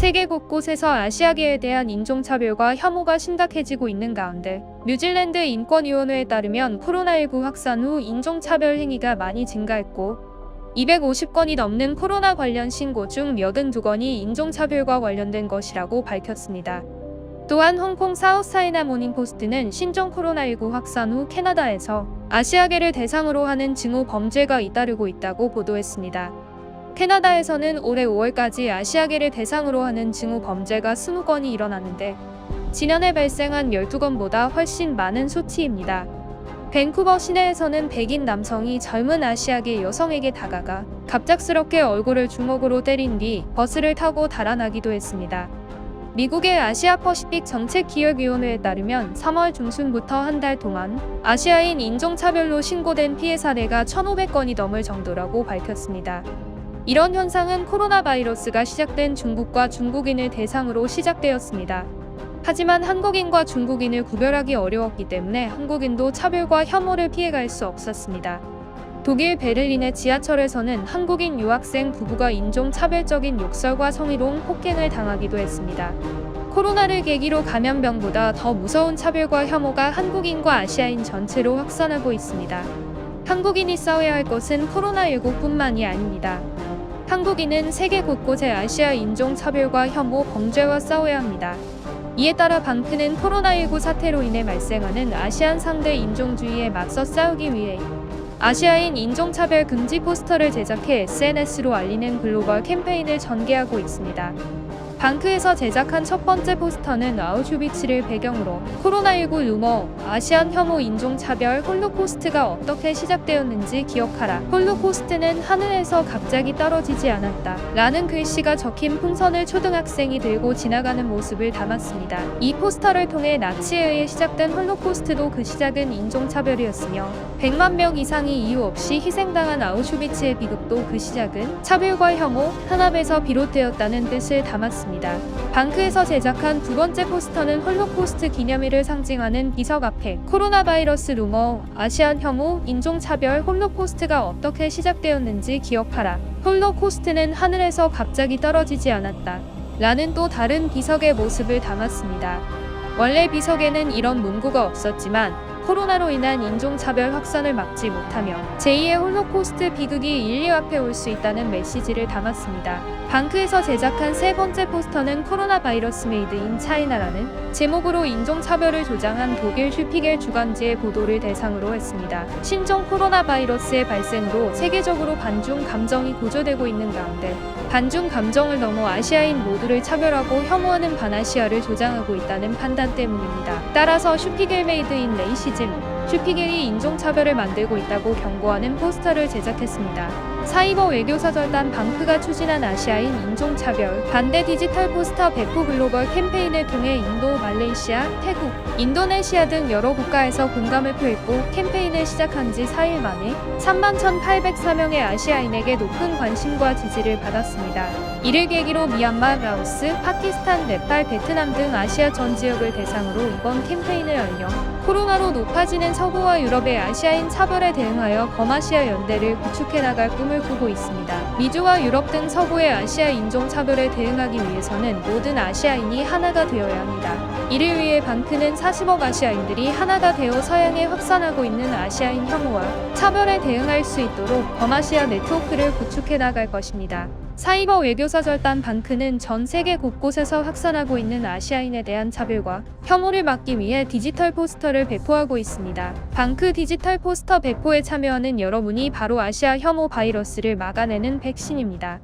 세계 곳곳에서 아시아계에 대한 인종차별과 혐오가 심각해지고 있는 가운데 뉴질랜드 인권위원회에 따르면 코로나19 확산 후 인종차별 행위가 많이 증가했고 250건이 넘는 코로나 관련 신고 중 82건이 인종차별과 관련된 것이라고 밝혔습니다. 또한 홍콩 사우스차이나 모닝포스트는 신종 코로나19 확산 후 캐나다에서 아시아계를 대상으로 하는 증오 범죄가 잇따르고 있다고 보도했습니다. 캐나다에서는 올해 5월까지 아시아계를 대상으로 하는 증오 범죄가 20건이 일어났는데 지난해 발생한 12건보다 훨씬 많은 수치입니다. 밴쿠버 시내에서는 백인 남성이 젊은 아시아계 여성에게 다가가 갑작스럽게 얼굴을 주먹으로 때린 뒤 버스를 타고 달아나기도 했습니다. 미국의 아시아 퍼시픽 정책기획위원회에 따르면 3월 중순부터 한 달 동안 아시아인 인종차별로 신고된 피해 사례가 1,500건이 넘을 정도라고 밝혔습니다. 이런 현상은 코로나 바이러스가 시작된 중국과 중국인을 대상으로 시작되었습니다. 하지만 한국인과 중국인을 구별하기 어려웠기 때문에 한국인도 차별과 혐오를 피해갈 수 없었습니다. 독일 베를린의 지하철에서는 한국인 유학생 부부가 인종차별적인 욕설과 성희롱, 폭행을 당하기도 했습니다. 코로나를 계기로 감염병보다 더 무서운 차별과 혐오가 한국인과 아시아인 전체로 확산하고 있습니다. 한국인이 싸워야 할 것은 코로나19뿐만이 아닙니다. 한국인은 세계 곳곳의 아시아 인종차별과 혐오 범죄와 싸워야 합니다. 이에 따라 방크는 코로나19 사태로 인해 발생하는 아시안 상대 인종주의에 맞서 싸우기 위해 아시아인 인종차별 금지 포스터를 제작해 SNS로 알리는 글로벌 캠페인을 전개하고 있습니다. 방크에서 제작한 첫 번째 포스터는 아우슈비츠를 배경으로 코로나19 루머, 아시안 혐오 인종차별, 홀로코스트가 어떻게 시작되었는지 기억하라. 홀로코스트는 하늘에서 갑자기 떨어지지 않았다. 라는 글씨가 적힌 풍선을 초등학생이 들고 지나가는 모습을 담았습니다. 이 포스터를 통해 나치에 의해 시작된 홀로코스트도 그 시작은 인종차별이었으며 100만 명 이상이 이유 없이 희생당한 아우슈비츠의 비극도 그 시작은 차별과 혐오, 탄압에서 비롯되었다는 뜻을 담았습니다. 방크에서 제작한 두 번째 포스터는 홀로코스트 기념일을 상징하는 비석 앞에 코로나 바이러스 루머, 아시안 혐오, 인종차별, 홀로코스트가 어떻게 시작되었는지 기억하라. 홀로코스트는 하늘에서 갑자기 떨어지지 않았다. 라는 또 다른 비석의 모습을 담았습니다. 원래 비석에는 이런 문구가 없었지만 코로나로 인한 인종차별 확산을 막지 못하며 제2의 홀로코스트 비극이 인류 앞에 올 수 있다는 메시지를 담았습니다. 방크에서 제작한 세 번째 포스터는 코로나 바이러스 메이드 인 차이나라는 제목으로 인종차별을 조장한 독일 슈피겔 주간지의 보도를 대상으로 했습니다. 신종 코로나 바이러스의 발생으로 세계적으로 반중 감정이 고조되고 있는 가운데 반중 감정을 넘어 아시아인 모두를 차별하고 혐오하는 반아시아를 조장하고 있다는 판단 때문입니다. 따라서 슈피겔 메이드 인 레이시즘, 슈피겔이 인종차별을 만들고 있다고 경고하는 포스터를 제작했습니다. 사이버 외교사절단 방크가 추진한 아시아인 인종차별 반대 디지털 포스터 배포 글로벌 캠페인을 통해 인도, 말레이시아, 태국, 인도네시아 등 여러 국가에서 공감을 표했고 캠페인을 시작한 지 4일 만에 31,804명의 아시아인에게 높은 관심과 지지를 받았습니다. 이를 계기로 미얀마, 라오스, 파키스탄, 네팔, 베트남 등 아시아 전 지역을 대상으로 이번 캠페인을 알려 코로나로 높아지는 서구와 유럽의 아시아인 차별에 대응하여 범아시아 연대를 구축해 나갈 꿈을 꾸고 있습니다. 미주와 유럽 등 서구의 아시아 인종차별에 대응하기 위해서는 모든 아시아인이 하나가 되어야 합니다. 이를 위해 방크는 40억 아시아인들이 하나가 되어 서양에 확산하고 있는 아시아인 혐오와 차별에 대응할 수 있도록 범아시아 네트워크를 구축해 나갈 것입니다. 사이버 외교사절단 방크는 전 세계 곳곳에서 확산하고 있는 아시아인에 대한 차별과 혐오를 막기 위해 디지털 포스터를 배포하고 있습니다. 방크 디지털 포스터 배포에 참여하는 여러분이 바로 아시아 혐오 바이러스를 막아내는 백신입니다.